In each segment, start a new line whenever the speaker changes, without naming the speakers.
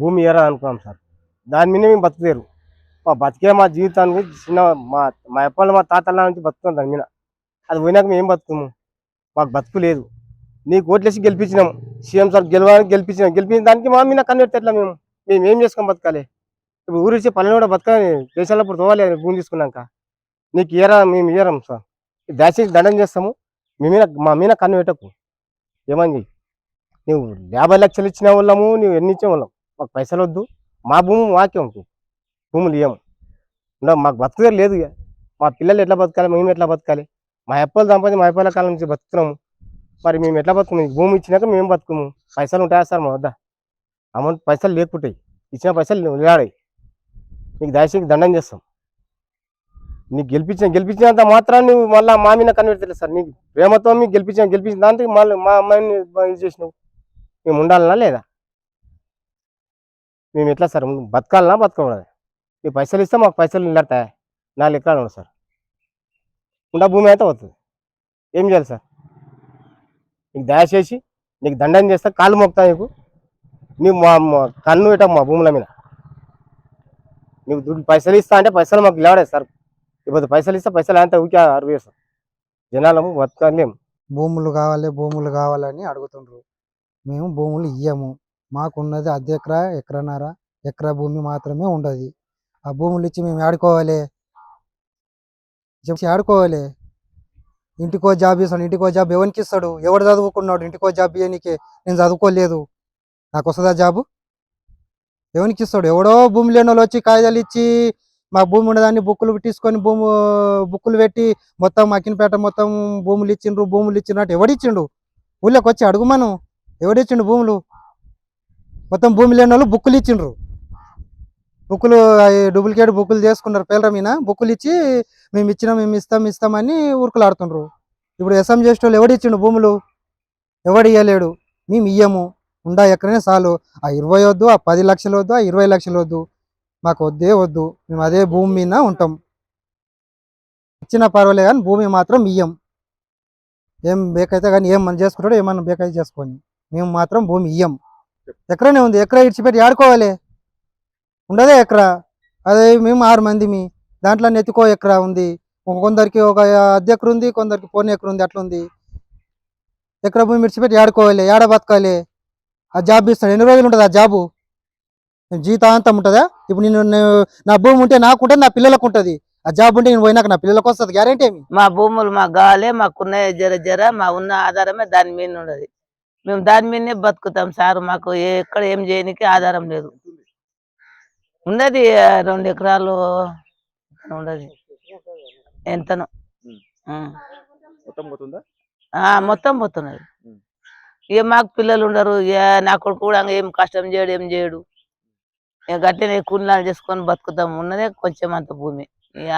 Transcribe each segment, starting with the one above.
భూమి ఇయ్యరా అనుకున్నాం సార్. దాని మీద మేము బతుకుతలేరు. మా జీవితానికి చిన్న మా మా అప్పలు మా తాతల నుంచి బతుకుతాం దాని మీద. అది పోయినాక మేము ఏం బతుకుము, మాకు బతుకు లేదు. నీకు ఓట్లేసి గెలిపించినాం, సీఎం సార్ గెలిపించినాం. గెలిపించిన దానికి మా మీద కన్ను పెడితే ఎట్లా మేము ఏం చేసుకొని బతకాలి? ఇప్పుడు ఊరిచ్చి పల్లెలు కూడా బతకాలి, దేశాల్లో ఇప్పుడు తోవాలి భూమి తీసుకున్నాక. నీకు ఇయ్యరా, మేము ఇయ్యరాం సార్. దయచేసి దండం చేస్తాము. మా మీద కన్ను పెట్టకు. ఏమని నువ్వు 50 లక్షలు ఇచ్చిన వాళ్ళము, నువ్వు ఎన్ని ఇచ్చిన వాళ్ళం, మాకు పైసలు వద్దు. మా భూమి మాకే ఉంటుంది, భూములు ఇవ్వము. మాకు బతుకుదే లేదు. ఇక మా పిల్లలు ఎట్లా బతకాలి, మేము ఎట్లా బతకాలి? మా అప్పలు సంపాదించి మా అప్పల కాలం నుంచి బతుకుతున్నాము. మరి మేము ఎట్లా బతుకుము? భూమి ఇచ్చినాక మేము బతుకుము. పైసలు ఉంటాయా సార్ మా వద్ద? అమౌంట్ పైసలు లేకుంటాయి, ఇచ్చిన పైసలు నిలబడాయి. నీకు దయచేసి దండం చేస్తాం. నీకు గెలిపించినంత మాత్రం నువ్వు మళ్ళీ మా మీద కనిపెడతలేదు సార్. నీకు ప్రేమతో మీకు గెలిపించిన దానికి మళ్ళీ మా అమ్మాయిని ఇది చేసినావు. మేము ఉండాలనా లేదా? మేము ఎట్లా సార్ బతకాలనా బతకూడదు? నీ పైసలు ఇస్తే మాకు పైసలు నిలబడతాయా? 4 ఎకరాలు ఉండవు సార్. భూమి అయితే అవుతుంది. ఏం చేయాలి సార్? నీకు దయచేసి నీకు దండం చేస్తా, కాళ్ళు మోపుతా. నీవు మా కన్ను పెట్టకు మా భూముల మీద. నువ్వు పైసలు ఇస్తా అంటే పైసలు మాకు నిలబడే సార్. ఇప్పుడు పైసలు ఇస్తే పైసలు అంతా ఊరికే అరువేస్తాం. జనాలము బతకలేము.
భూములు కావాలని అడుగుతుండ్రు. మేము భూములు ఇయ్యము. మాకున్నది అర్ధ ఎకరా, ఎకరన్నర, ఎకరా భూమి మాత్రమే ఉండదు. ఆ భూములు ఇచ్చి మేము ఆడుకోవాలి. ఇంటికో జాబ్ ఇస్తాడు. ఇంటికో జాబ్ ఎవరికి ఇస్తాడు? ఎవడు చదువుకున్నాడు? ఇంటికో జాబ్ ఇయ్యనికే. నేను చదువుకోలేదు, నాకు వస్తుందా జాబు? ఎవరికి ఇస్తాడు? ఎవడో భూమి లేని వాళ్ళు వచ్చి కాగితాలు ఇచ్చి మా భూమి ఉండదాన్ని బుక్కులు తీసుకొని బుక్కులు పెట్టి మొత్తం మక్కినపేట మొత్తం భూములు ఇచ్చినట్టు ఎవడిచ్చిండు? ఊళ్ళోకి వచ్చి అడుగుమను, ఎవడిచ్చిండు భూములు? మొత్తం భూమి లేని వాళ్ళు బుక్కులు ఇచ్చిండ్రు. డూప్లికేట్ బుక్కులు చేసుకున్నారు. పేర్ల మీద బుక్కులు ఇచ్చి మేము ఇస్తామని ఊరుకులాడుతుండ్రు. ఇప్పుడు ఎస్ఎం చేసే వాళ్ళు ఎవడిచ్చిండు భూములు? ఎవడు ఇయ్యలేడు. మేము ఇయ్యము. ఉండా ఎక్కడనే చాలు. ఆ 20 వద్దు, ఆ 10 లక్షలు వద్దు, ఆ 20 లక్షలు వద్దు, మాకు వద్దు. మేము అదే భూమి మీద ఉంటాం. ఇచ్చినా పర్వాలే కానీ భూమి మాత్రం ఇయ్యం. ఏం బేకైతే కానీ ఏమన్నా చేసుకుంటాడో ఏమన్నా బేకైతే చేసుకొని, మేము మాత్రం భూమి ఇయ్యం. ఎకరనే ఉంది, ఎకరా ఇడిచిపెట్టి ఆడుకోవాలి. ఉండదే ఎకరా. అదే మేము 6 మందిమి, దాంట్లో నెత్తుకో ఎకరా ఉంది. కొందరికి ఒక అర్ధ ఎకరు ఉంది, కొందరికి పోనీ ఎకరు ఉంది. అట్లుంది. ఎకరా భూమి ఇడిచిపెట్టి ఆడుకోవాలి, ఏడ బతకాలి? ఆ జాబ్ ఇస్తాడు. ఎన్ని రోజులు ఉంటుంది ఆ జాబు? జీవితాంతం ఉంటుందా? ఇప్పుడు నా భూమి ఉంటే నాకు ఉంటుంది, నా పిల్లలకు ఉంటుంది. ఆ జాబ్ ఉంటే నేను పోయినాక నా పిల్లలకు వస్తుంది. గ్యారెంటీ ఏమి?
మా భూములు మాకు కావాలి. మాకున్న జర మా ఉన్న ఆధారమే దాని మీద ఉండదు. మేము దాని మీదనే బతుకుతాం సార్. మాకు ఎక్కడ ఏం చేయడానికి ఆధారం లేదు. ఉన్నది 2 ఎకరాలు ఉండదు. ఎంతనో మొత్తం పోతున్నది. ఇక మాకు పిల్లలు ఉండరు. నా కొడుకు కూడా ఏం కష్టం చేయడు, ఏం చేయడు. ఇక గట్టినే కూలినాలు చేసుకొని బతుకుతాం. ఉన్నదే కొంచెం అంత భూమి.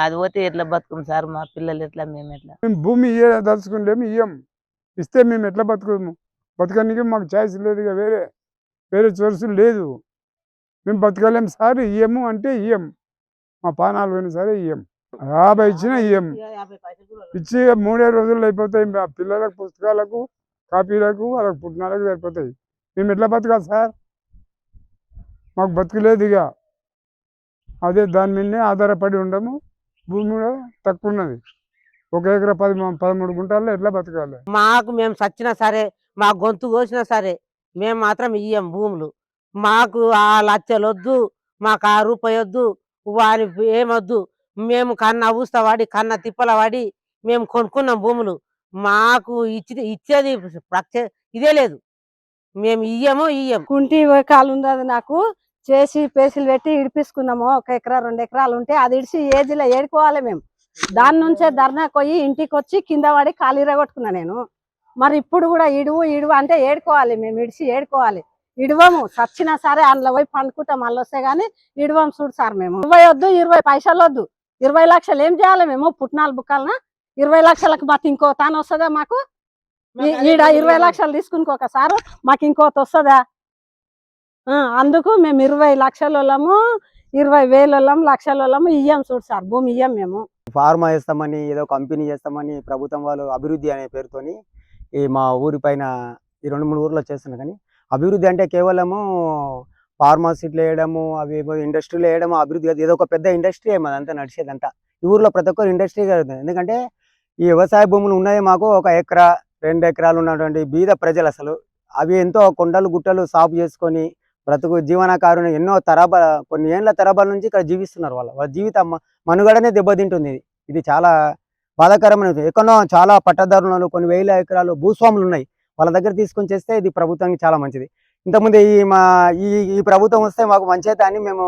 అది పోతే ఎట్లా బతుకుం సార్? మా పిల్లలు ఎట్లా, మేము ఎట్లా?
మేము భూమి దలుచుకుంటేమి ఇయ్యం. ఇస్తే మేము ఎట్లా బతుకుము? బతకడానికి మాకు ఛాయిస్ లేదు. ఇక వేరే సోర్సు లేదు. మేము బతకలేం సార్. ఇయ్యము అంటే ఇయ్యం. మా పానాలు పోయినా సరే ఇయ్యం. 50 ఇచ్చినా ఇయ్యం. ఇచ్చి 3 రోజుల్లో అయిపోతాయి. మా పిల్లలకు పుస్తకాలకు, కాపీలకు, వాళ్ళకి పుట్టినాలకు సరిపోతాయి. మేము ఎట్లా బతకాలి సార్? మాకు బతుకులేదు. ఇక అదే దాని మీదనే ఆధారపడి ఉండము. భూమి కూడా తక్కువ ఉన్నది. 1 ఎకరా 13 గుంటల్లో ఎట్లా బతకాలి?
మాకు మేము సచ్చినా సరే, మా గొంతు కోసినా సరే, మేము మాత్రం ఇయ్యం భూములు. మాకు ఆ లక్షలు వద్దు, మాకు ఆ రూపాయి వద్దు, వారి ఏమొద్దు. మేము కన్న ఊస్తా వాడి, కన్న తిప్పల వాడి మేము కొనుక్కున్నాం భూములు. మాకు ఇచ్చేది ఇదే లేదు. మేము ఇయ్యము.
కుంటి కాలు ఉన్నది నాకు. చేసి పేసులు పెట్టి ఇడిపించుకున్నాము. 1 ఎకరా 2 ఎకరాలు ఉంటే అది ఇడిచి ఏజ్లో ఏడుకోవాలి మేము. దాని నుంచే ధర్నాకు పోయి ఇంటికి వచ్చి కింద పడి కాలు ఇరగొట్టుకున్నా నేను. మరి ఇప్పుడు కూడా ఇడువు అంటే ఏడుకోవాలి. మేము ఇడిచి ఏడుకోవాలి. ఇడవము. సచ్చినా సరే అందులో పోయి పండుకుంటాం. మళ్ళీ వస్తే గానీ ఇడవము. చూడు సార్, మేము 20 వద్దు, 20 పైసలు వద్దు. 20 లక్షలు ఏం చేయాలి మేము? పుట్నాలు బుక్కాలనా? 20 లక్షలకు మాకు ఇంకో తాను వస్తుందా? మాకు ఈడ 20 లక్షలు తీసుకుని మాకు ఇంకోటి వస్తుందా? అందుకు మేము 20 లక్షల వాళ్ళము, 20,000 వాళ్ళము, లక్షల వాళ్ళము ఇయ్యం. చూడు సార్, భూమి ఇయ్యం మేము.
ఫార్మా చేస్తామని, ఏదో కంపెనీ చేస్తామని ప్రభుత్వం వాళ్ళు అభివృద్ధి అనే పేరుతోని ఈ మా ఊరి పైన ఈ 2-3 ఊర్లో చేస్తున్నారు. కానీ అభివృద్ధి అంటే కేవలము ఫార్మాసిటీలు వేయడము, అవి ఇండస్ట్రీలు వేయడము అభివృద్ధి కాదు. ఏదో ఒక పెద్ద ఇండస్ట్రీ అదంతా నడిచేదంతా. ఈ ఊర్లో ప్రతి ఒక్కరు ఇండస్ట్రీ జరుగుతుంది. ఎందుకంటే ఈ వ్యవసాయ భూములు ఉన్నాయి మాకు 1 ఎకరా 2 ఎకరాలు ఉన్నటువంటి బీద ప్రజలు అసలు అవి ఎంతో కొండలు గుట్టలు సాగు చేసుకొని బ్రతుకు జీవనకారుని ఎన్నో కొన్ని ఏళ్ళ తరబల నుంచి ఇక్కడ జీవిస్తున్నారు. వాళ్ళ జీవితం మనుగడనే దెబ్బతింటుంది. ఇది చాలా బాధాకరమైనది. ఎక్కడో చాలా పట్టదారులు కొన్ని వేల ఎకరాలు భూస్వాములు ఉన్నాయి. వాళ్ళ దగ్గర తీసుకొని చేస్తే ఇది ప్రభుత్వానికి చాలా మంచిది. ఇంతకుముందు ఈ ప్రభుత్వం వస్తే మాకు మంచిదే అని మేము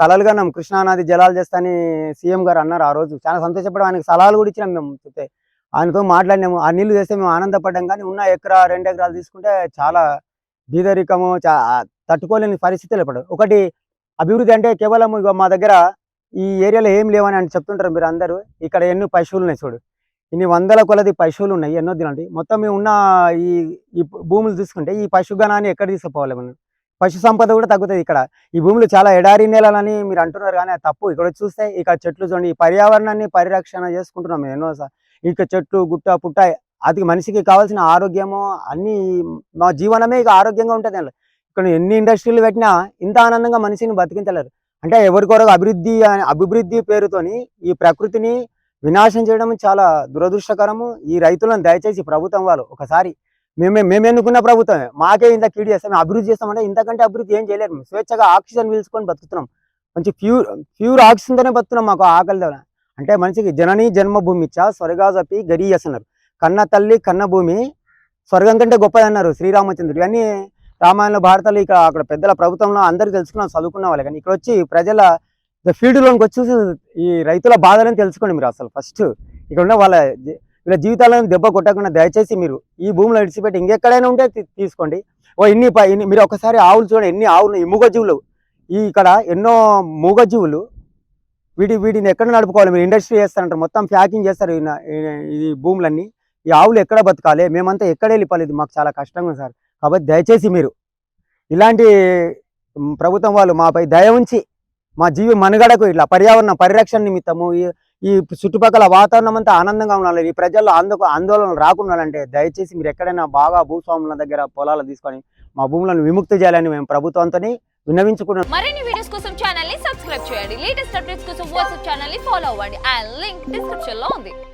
కలలుగా నమ్ము కృష్ణానది జలాలు చేస్తాని సీఎం గారు అన్నారు. ఆ రోజు చాలా సంతోషపడి ఆయనకు సలహాలు కూడా ఇచ్చినాం. మేము చెప్తే ఆయనతో మాట్లాడినాము. ఆ నీళ్లు చేస్తే మేము ఆనందపడ్డాం. కానీ ఉన్న 1 ఎకరా 2 ఎకరాలు తీసుకుంటే చాలా బీదరికము తట్టుకోలేని పరిస్థితులు ఇప్పుడు. ఒకటి అభివృద్ధి అంటే కేవలం ఇక మా దగ్గర ఈ ఏరియాలో ఏం లేవని అని చెప్తుంటారు మీరు అందరూ. ఇక్కడ ఎన్ని పశువులు ఉన్నాయి చూడు, ఇన్ని వందల కొలది పశువులు ఉన్నాయి. ఎన్నో తినండి మొత్తం మేము ఉన్న ఈ భూములు చూసుకుంటే ఈ పశుగణాన్ని ఎక్కడ తీసుకుపోవాలి మనం? పశు సంపద కూడా తగ్గుతుంది ఇక్కడ. ఈ భూములు చాలా ఎడారి నేలని మీరు అంటున్నారు, కానీ అది తప్పు. ఇక్కడ చూస్తే ఇక్కడ చెట్లు చూడండి, ఈ పర్యావరణాన్ని పరిరక్షణ చేసుకుంటున్నాం మేము ఎన్నో. ఇక చెట్లు గుట్ట పుట్ట అది మనిషికి కావాల్సిన ఆరోగ్యము అన్ని మా జీవనమే ఇక ఆరోగ్యంగా ఉంటుంది. ఇక్కడ ఎన్ని ఇండస్ట్రీలు పెట్టినా ఇంత ఆనందంగా మనిషిని బతికించలేరు. అంటే ఎవరికొరకు అభివృద్ధి పేరుతోని ఈ ప్రకృతిని వినాశం చేయడం చాలా దురదృష్టకరము. ఈ రైతులను దయచేసి ప్రభుత్వం వాళ్ళు ఒకసారి మేము ఎన్నుకున్న ప్రభుత్వమే మాకే ఇంత కీడు చేస్తాం, మేము అభివృద్ధి చేస్తామంటే ఇంతకంటే అభివృద్ధి ఏం చేయలేరు. మేము స్వేచ్ఛగా ఆక్సిజన్ పీల్చుకొని బతుకుతున్నాం. మంచి ప్యూర్ ఆక్సిజన్తోనే బతుకుతున్నాం. మాకు ఆకలి అంటే మనిషికి జనని జన్మభూమి ఇచ్చా స్వర్గాజపి గరీయసన్నారు. కన్న తల్లి కన్న భూమి స్వర్గం కంటే గొప్పది అన్నారు శ్రీరామచంద్రుడు. ఇవన్నీ రామాయణ భారతాలు ఇక అక్కడ పెద్దల ప్రభుత్వంలో అందరూ తెలుసుకున్నాం, చదువుకున్న వాళ్ళే. కానీ ఇక్కడ వచ్చి ప్రజల ఫీల్డ్లోకి వచ్చి ఈ రైతుల బాధలను తెలుసుకోండి మీరు. అసలు ఫస్ట్ ఇక్కడ ఉన్న వీళ్ళ జీవితాలను దెబ్బ కొట్టకుండా దయచేసి మీరు ఈ భూమిలో విడిచిపెట్టి ఇంకెక్కడైనా ఉంటే తీసుకోండి. మీరు ఒకసారి ఆవులు చూడండి, ఎన్ని ఆవులు, ఈ మూగజీవులు ఇక్కడ ఎన్నో మూగజీవులు. వీటిని ఎక్కడ నడుపుకోవాలి? మీరు ఇండస్ట్రీ చేస్తారంటారు, మొత్తం ప్యాకింగ్ చేస్తారు ఈ భూములన్నీ. ఈ ఆవులు ఎక్కడ బతకాలి? మేమంతా ఎక్కడ వెళ్ళిపోవాలి? ఇది మాకు చాలా కష్టంగా సార్. కాబట్టి దయచేసి మీరు ఇలాంటి ప్రభుత్వం వాళ్ళు మాపై దయ ఉంచి మా జీవి మనుగడకు ఇట్లా పర్యావరణ పరిరక్షణ నిమిత్తము ఈ చుట్టుపక్కల వాతావరణం అంతా ఆనందంగా ఉండాలి. ఈ ప్రజల్లో ఆందోళన రాకుండా అంటే దయచేసి మీరు ఎక్కడైనా బాగా భూస్వాముల దగ్గర పొలాలు తీసుకొని మా భూములను విముక్తి చేయాలని మేము ప్రభుత్వంతో విన్నవించుకున్నాం.
మరిన్ని వీడియోస్ కోసం ఛానల్ ని సబ్స్క్రైబ్ చేయండి. లేటెస్ట్ అప్డేట్స్ కోసం వాట్సాప్ ఛానల్ ని ఫాలో అవ్వండి. ఆ లింక్ డిస్క్రిప్షన్ లో ఉంది.